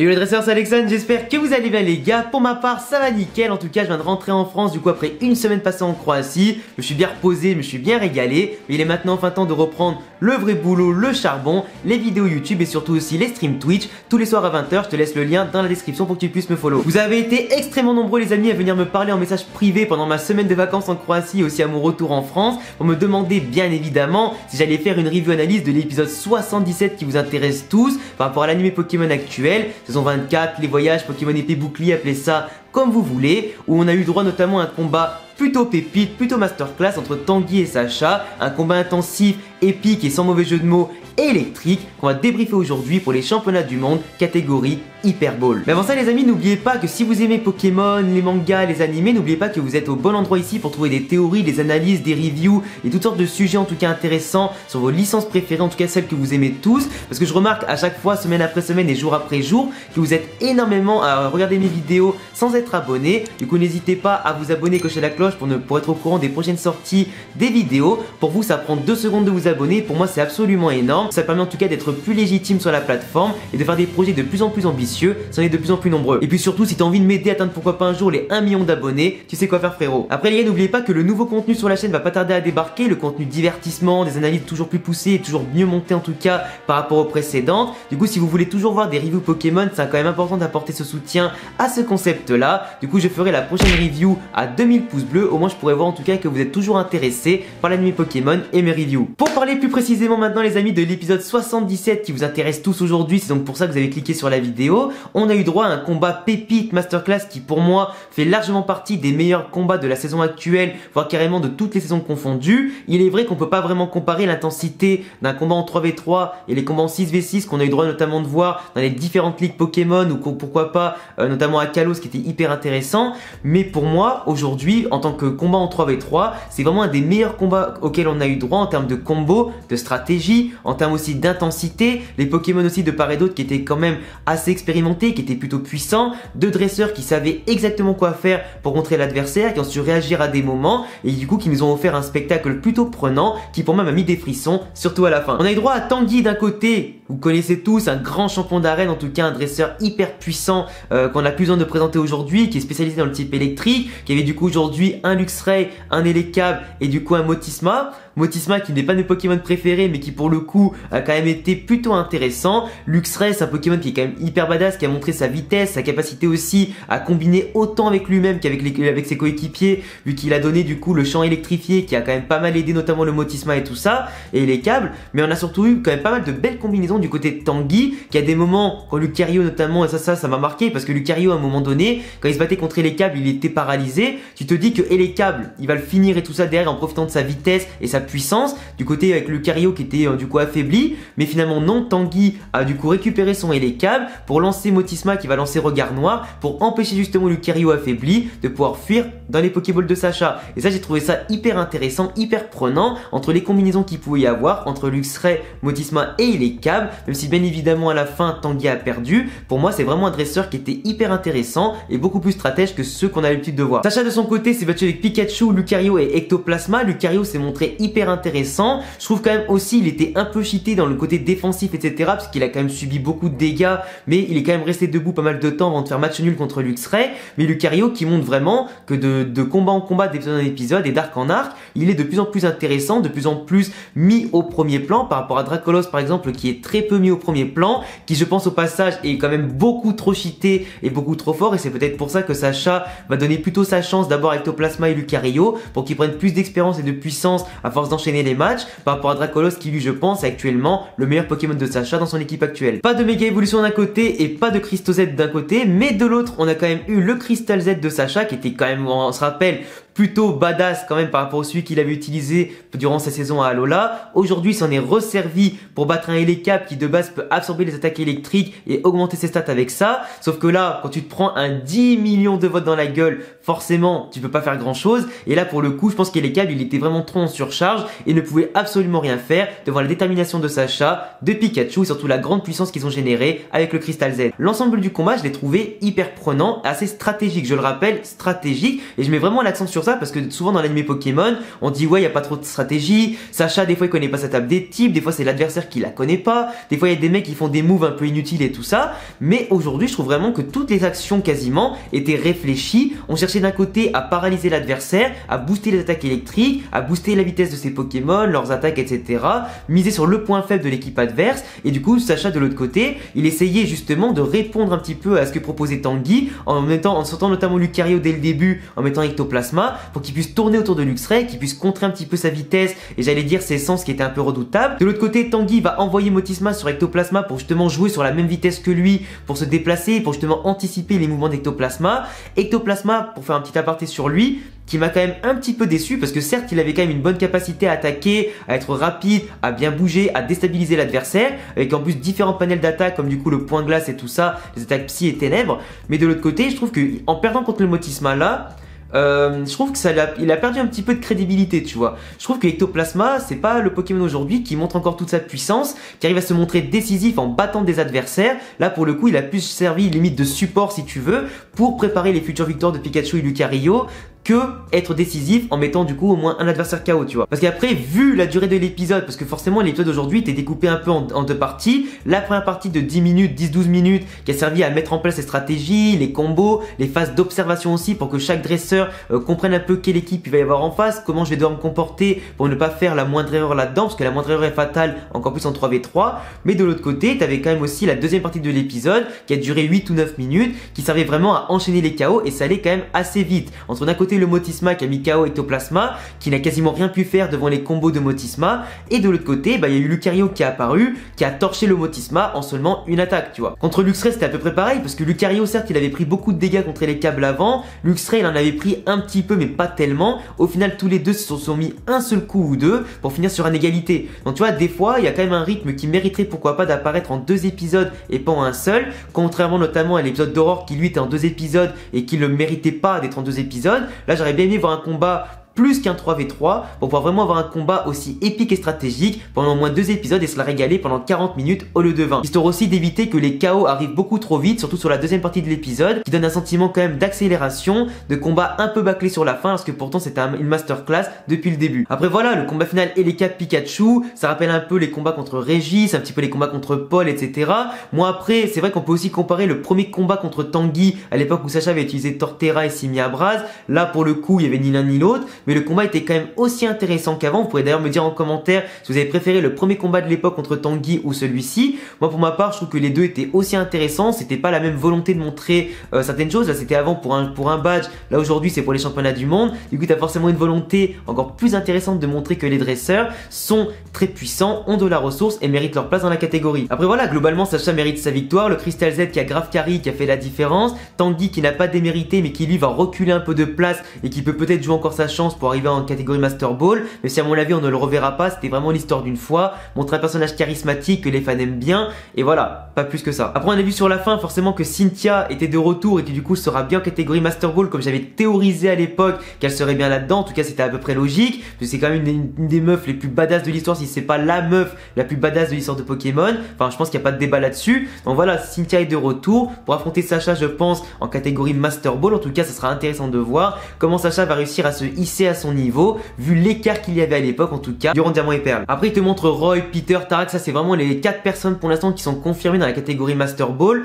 Et le dresseur, c'est Alexandre, j'espère que vous allez bien les gars. Pour ma part, ça va nickel. En tout cas, je viens de rentrer en France, du coup après une semaine passée en Croatie. Je me suis bien reposé, je me suis bien régalé. Mais il est maintenant enfin temps de reprendre le vrai boulot, le charbon, les vidéos YouTube et surtout aussi les streams Twitch. Tous les soirs à 20 h, je te laisse le lien dans la description pour que tu puisses me follow. Vous avez été extrêmement nombreux les amis à venir me parler en message privé pendant ma semaine de vacances en Croatie et aussi à mon retour en France pour me demander bien évidemment si j'allais faire une review analyse de l'épisode 77 qui vous intéresse tous par rapport à l'anime Pokémon actuel. Saison 24, les voyages, Pokémon épée bouclier, appelez ça comme vous voulez, où on a eu droit notamment à un combat plutôt pépite, plutôt masterclass entre Tanguy et Sacha, un combat intensif, épique et sans mauvais jeu de mots électrique qu'on va débriefer aujourd'hui pour les championnats du monde catégorie Hyper Ball. Mais avant ça les amis, n'oubliez pas que si vous aimez Pokémon, les mangas, les animés, n'oubliez pas que vous êtes au bon endroit ici pour trouver des théories, des analyses, des reviews et toutes sortes de sujets en tout cas intéressants sur vos licences préférées, en tout cas celles que vous aimez tous, parce que je remarque à chaque fois, semaine après semaine et jour après jour, que vous êtes énormément à regarder mes vidéos sans être abonné. Du coup n'hésitez pas à vous abonner, cocher la cloche pour être au courant des prochaines sorties des vidéos. Pour vous ça prend 2 secondes de vous abonner, pour moi c'est absolument énorme. Ça permet en tout cas d'être plus légitime sur la plateforme et de faire des projets de plus en plus ambitieux, ça en est de plus en plus nombreux. Et puis surtout si tu as envie de m'aider à atteindre pourquoi pas un jour les 1 million d'abonnés, tu sais quoi faire frérot. Après les gars, n'oubliez pas que le nouveau contenu sur la chaîne va pas tarder à débarquer, le contenu divertissement, des analyses toujours plus poussées et toujours mieux montées en tout cas par rapport aux précédentes. Du coup si vous voulez toujours voir des reviews Pokémon, c'est quand même important d'apporter ce soutien à ce concept là. Du coup je ferai la prochaine review à 2000 pouces bleus, au moins je pourrais voir en tout cas que vous êtes toujours intéressés par l'anime Pokémon et mes reviews. Pour parler plus précisément maintenant les amis de l'épisode 77 qui vous intéresse tous aujourd'hui, c'est donc pour ça que vous avez cliqué sur la vidéo. On a eu droit à un combat pépite masterclass qui pour moi fait largement partie des meilleurs combats de la saison actuelle, voire carrément de toutes les saisons confondues. Il est vrai qu'on peut pas vraiment comparer l'intensité d'un combat en 3v3 et les combats en 6v6 qu'on a eu droit notamment de voir dans les différentes ligues Pokémon ou pourquoi pas notamment à Kalos qui était hyper intéressant. Mais pour moi aujourd'hui en tant que combat en 3v3, c'est vraiment un des meilleurs combats auxquels on a eu droit en termes de combo, de stratégie, en termes aussi d'intensité, les Pokémon aussi de part et d'autre qui étaient quand même assez expérimentés, qui étaient plutôt puissants, deux dresseurs qui savaient exactement quoi faire pour contrer l'adversaire, qui ont su réagir à des moments et du coup qui nous ont offert un spectacle plutôt prenant qui pour moi m'a mis des frissons, surtout à la fin. On a eu droit à Tanguy d'un côté, vous connaissez tous, un grand champion d'arène, en tout cas un dresseur hyper puissant qu'on a plus besoin de présenter aujourd'hui, qui est spécialisé dans le type électrique, qui avait du coup aujourd'hui un Luxray, un Elekab et du coup un Motisma. Motisma qui n'est pas mes Pokémon préférés mais qui pour le coup a quand même été plutôt intéressant. Luxray c'est un Pokémon qui est quand même hyper badass, qui a montré sa vitesse, sa capacité aussi à combiner autant avec lui-même qu'avec ses coéquipiers, vu qu'il a donné du coup le champ électrifié qui a quand même pas mal aidé notamment le Motisma et tout ça, et les câbles. Mais on a surtout eu quand même pas mal de belles combinaisons du côté de Tanguy, qui a des moments quand Lucario notamment, et ça m'a marqué parce que Lucario à un moment donné, quand il se battait contre les câbles, il était paralysé. Tu te dis que les câbles, il va le finir et tout ça derrière en profitant de sa vitesse et sa puissance, du côté avec Lucario qui était du coup affaibli, mais finalement non, Tanguy a du coup récupéré son Elekab pour lancer Motisma qui va lancer Regard Noir pour empêcher justement Lucario affaibli de pouvoir fuir dans les Pokéballs de Sacha. Et ça j'ai trouvé ça hyper intéressant, hyper prenant entre les combinaisons qu'il pouvait y avoir entre Luxray, Motisma et Elekab, même si bien évidemment à la fin Tanguy a perdu. Pour moi c'est vraiment un dresseur qui était hyper intéressant et beaucoup plus stratège que ceux qu'on a l'habitude de voir. Sacha de son côté s'est battu avec Pikachu, Lucario et Ectoplasma. Lucario s'est montré hyper intéressant. Je trouve quand même aussi il était un peu cheaté dans le côté défensif etc, parce qu'il a quand même subi beaucoup de dégâts, mais il est quand même resté debout pas mal de temps avant de faire match nul contre Luxray. Mais Lucario qui montre vraiment que de combat en combat, d'épisode en épisode et d'arc en arc, il est de plus en plus intéressant, de plus en plus mis au premier plan par rapport à Dracolos par exemple qui est très peu mis au premier plan, qui je pense au passage est quand même beaucoup trop cheaté et beaucoup trop fort, et c'est peut-être pour ça que Sacha va donner plutôt sa chance d'abord à Ectoplasma et Lucario pour qu'ils prennent plus d'expérience et de puissance à force d'enchaîner les matchs par rapport à Dracolos qui lui je pense est actuellement le meilleur Pokémon de Sacha dans son équipe actuelle. Pas de méga évolution d'un côté et pas de Crystal Z d'un côté, mais de l'autre on a quand même eu le Crystal Z de Sacha qui était quand même, on se rappelle, plutôt badass quand même par rapport au celui qu'il avait utilisé durant sa saison à Alola. Aujourd'hui, s'en est resservi pour battre un Elekab qui de base peut absorber les attaques électriques et augmenter ses stats avec ça. Sauf que là, quand tu te prends un 10 millions de votes dans la gueule, forcément, tu peux pas faire grand chose. Et là, pour le coup, je pense qu'Elekab, il était vraiment trop en surcharge et ne pouvait absolument rien faire devant la détermination de Sacha, de Pikachu et surtout la grande puissance qu'ils ont générée avec le Crystal Z. L'ensemble du combat, je l'ai trouvé hyper prenant, assez stratégique. Je le rappelle, stratégique. Et je mets vraiment l'accent sur ça ça parce que souvent dans l'anime Pokémon, on dit ouais, il y a pas trop de stratégie. Sacha, des fois, il connaît pas sa table des types. Des fois, c'est l'adversaire qui la connaît pas. Des fois, il y a des mecs qui font des moves un peu inutiles et tout ça. Mais aujourd'hui, je trouve vraiment que toutes les actions quasiment étaient réfléchies. On cherchait d'un côté à paralyser l'adversaire, à booster les attaques électriques, à booster la vitesse de ses Pokémon, leurs attaques, etc. Miser sur le point faible de l'équipe adverse. Et du coup, Sacha de l'autre côté, il essayait justement de répondre un petit peu à ce que proposait Tanguy en sortant notamment Lucario dès le début, en mettant Ectoplasma pour qu'il puisse tourner autour de Luxray, qu'il puisse contrer un petit peu sa vitesse et j'allais dire ses sens qui étaient un peu redoutables. De l'autre côté, Tanguy va envoyer Motisma sur Ectoplasma pour justement jouer sur la même vitesse que lui, pour se déplacer, pour justement anticiper les mouvements d'Ectoplasma. Ectoplasma, pour faire un petit aparté sur lui, qui m'a quand même un petit peu déçu parce que certes il avait quand même une bonne capacité à attaquer, à être rapide, à bien bouger, à déstabiliser l'adversaire, avec en plus différents panels d'attaque comme du coup le point glace et tout ça, les attaques psy et ténèbres. Mais de l'autre côté, je trouve que en perdant contre le Motisma là, je trouve que il a perdu un petit peu de crédibilité, tu vois. Je trouve que Ectoplasma, c'est pas le Pokémon aujourd'hui qui montre encore toute sa puissance, qui arrive à se montrer décisif en battant des adversaires. Là, pour le coup, il a plus servi limite de support, si tu veux, pour préparer les futures victoires de Pikachu et Lucario, que être décisif en mettant du coup au moins un adversaire KO, tu vois. Parce qu'après, vu la durée de l'épisode, parce que forcément l'épisode d'aujourd'hui était découpé un peu en deux parties, la première partie de 10 minutes, 10-12 minutes, qui a servi à mettre en place les stratégies, les combos, les phases d'observation aussi pour que chaque dresseur comprenne un peu quelle équipe il va y avoir en face, comment je vais devoir me comporter pour ne pas faire la moindre erreur là-dedans, parce que la moindre erreur est fatale, encore plus en 3v3. Mais de l'autre côté, tu avais quand même aussi la deuxième partie de l'épisode qui a duré 8 ou 9 minutes, qui servait vraiment à enchaîner les KO et ça allait quand même assez vite. Entre d'un côté le Motisma qui a mis KO Ectoplasma, qui n'a quasiment rien pu faire devant les combos de Motisma, et de l'autre côté, il y a eu Lucario qui est apparu, qui a torché le Motisma en seulement une attaque, tu vois. Contre Luxray, c'était à peu près pareil, parce que Lucario, certes, il avait pris beaucoup de dégâts contre les câbles avant, Luxray, il en avait pris un petit peu, mais pas tellement. Au final, tous les deux se sont mis un seul coup ou deux pour finir sur une égalité. Donc, tu vois, des fois, il y a quand même un rythme qui mériterait, pourquoi pas, d'apparaître en 2 épisodes et pas en un seul, contrairement notamment à l'épisode d'Aurore qui, lui, était en 2 épisodes et qui ne méritait pas d'être en 2 épisodes. Là, j'aurais bien aimé voir un combat plus qu'un 3v3 pour pouvoir vraiment avoir un combat aussi épique et stratégique pendant au moins 2 épisodes et se la régaler pendant 40 minutes au lieu de 20. Histoire aussi d'éviter que les KO arrivent beaucoup trop vite, surtout sur la deuxième partie de l'épisode, qui donne un sentiment quand même d'accélération, de combat un peu bâclé sur la fin, parce que pourtant c'était une masterclass depuis le début. Après voilà, le combat final Eleka Pikachu, ça rappelle un peu les combats contre Régis, un petit peu les combats contre Paul, etc. Moi après, c'est vrai qu'on peut aussi comparer le premier combat contre Tanguy à l'époque où Sacha avait utilisé Torterra et Simi Abraz. Là pour le coup, il y avait ni l'un ni l'autre, mais le combat était quand même aussi intéressant qu'avant. Vous pourrez d'ailleurs me dire en commentaire si vous avez préféré le premier combat de l'époque contre Tanguy ou celui-ci. Moi pour ma part, je trouve que les deux étaient aussi intéressants. C'était pas la même volonté de montrer certaines choses. Là c'était avant pour un badge. Là aujourd'hui c'est pour les championnats du monde. Du coup tu as forcément une volonté encore plus intéressante de montrer que les dresseurs sont très puissants, ont de la ressource et méritent leur place dans la catégorie. Après voilà, globalement Sacha mérite sa victoire. Le Crystal Z qui a grave carry, qui a fait la différence. Tanguy qui n'a pas démérité mais qui lui va reculer un peu de place et qui peut peut-être jouer encore sa chance pour arriver en catégorie Master Ball, mais si à mon avis on ne le reverra pas, c'était vraiment l'histoire d'une fois, montrer un personnage charismatique que les fans aiment bien, et voilà, pas plus que ça. Après on a vu sur la fin forcément que Cynthia était de retour et qui du coup sera bien en catégorie Master Ball comme j'avais théorisé à l'époque qu'elle serait bien là-dedans, en tout cas c'était à peu près logique, parce que c'est quand même une des meufs les plus badass de l'histoire, si c'est pas la meuf la plus badass de l'histoire de Pokémon, enfin je pense qu'il n'y a pas de débat là-dessus. Donc voilà, Cynthia est de retour pour affronter Sacha je pense en catégorie Master Ball, en tout cas ça sera intéressant de voir comment Sacha va réussir à se hisser à son niveau, vu l'écart qu'il y avait à l'époque en tout cas durant Diamant et Perle. Après il te montre Roy, Peter, Tarak, ça c'est vraiment les 4 personnes pour l'instant qui sont confirmées dans la catégorie Master Ball.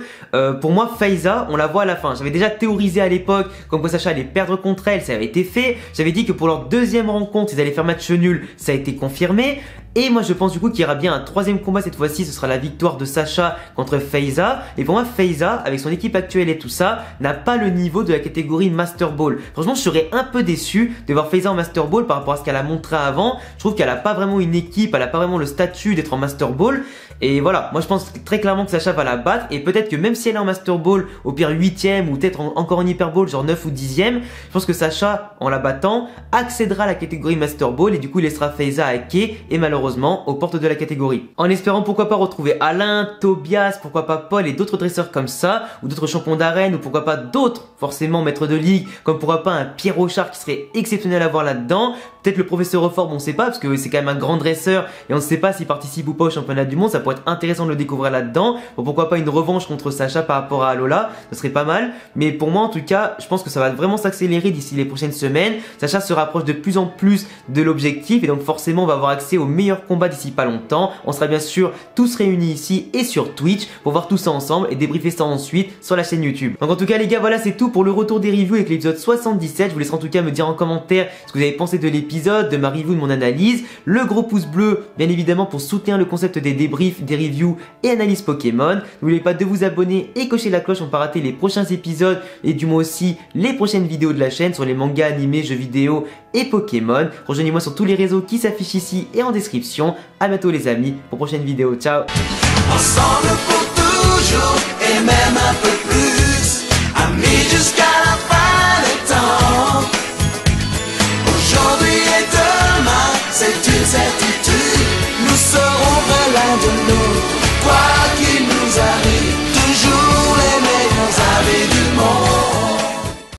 Pour moi Faiza, on la voit à la fin. J'avais déjà théorisé à l'époque comme quoi Sacha allait perdre contre elle, ça avait été fait. J'avais dit que pour leur deuxième rencontre ils allaient faire match nul, ça a été confirmé. Et moi je pense du coup qu'il y aura bien un troisième combat cette fois-ci, ce sera la victoire de Sacha contre Faiza. Et pour moi Faiza, avec son équipe actuelle et tout ça, n'a pas le niveau de la catégorie Master Ball. Franchement je serais un peu déçu de voir Faiza en Master Ball par rapport à ce qu'elle a montré avant. Je trouve qu'elle a pas vraiment une équipe, elle a pas vraiment le statut d'être en Master Ball. Et voilà, moi je pense très clairement que Sacha va la battre. Et peut-être que même si elle est en Master Ball, au pire 8ème ou peut-être encore en Hyper Ball, genre 9 ou 10ème, je pense que Sacha, en la battant, accédera à la catégorie Master Ball et du coup il laissera Faiza à Kay et malheureusement aux portes de la catégorie. En espérant pourquoi pas retrouver Alain, Tobias, pourquoi pas Paul et d'autres dresseurs comme ça, ou d'autres champions d'arène, ou pourquoi pas d'autres forcément maîtres de ligue, comme pourquoi pas un Pierre Rochard qui serait exceptionnel à voir là-dedans. Peut-être le professeur Reform, on sait pas parce que c'est quand même un grand dresseur et on ne sait pas s'il participe ou pas au championnat du monde, ça pourrait être intéressant de le découvrir là-dedans. Bon, pourquoi pas une revanche contre Sacha par rapport à Alola, ce serait pas mal. Mais pour moi en tout cas, je pense que ça va vraiment s'accélérer d'ici les prochaines semaines. Sacha se rapproche de plus en plus de l'objectif et donc forcément on va avoir accès aux meilleurs combats d'ici pas longtemps. On sera bien sûr tous réunis ici et sur Twitch pour voir tout ça ensemble et débriefer ça ensuite sur la chaîne YouTube. Donc en tout cas les gars, voilà, c'est tout pour le retour des reviews avec l'épisode 77. Je vous laisserai en tout cas me dire en commentaire ce que vous avez pensé de l'épisode, de ma review, de mon analyse. Le gros pouce bleu bien évidemment pour soutenir le concept des débriefs, des reviews et analyses Pokémon. N'oubliez pas de vous abonner et cocher la cloche pour ne pas rater les prochains épisodes et du moins aussi les prochaines vidéos de la chaîne sur les mangas, animés, jeux vidéo et Pokémon. Rejoignez-moi sur tous les réseaux qui s'affichent ici et en description. A bientôt les amis pour prochaine vidéo. Ciao. Ensemble pour toujours et même un peu plus, amis jusqu'à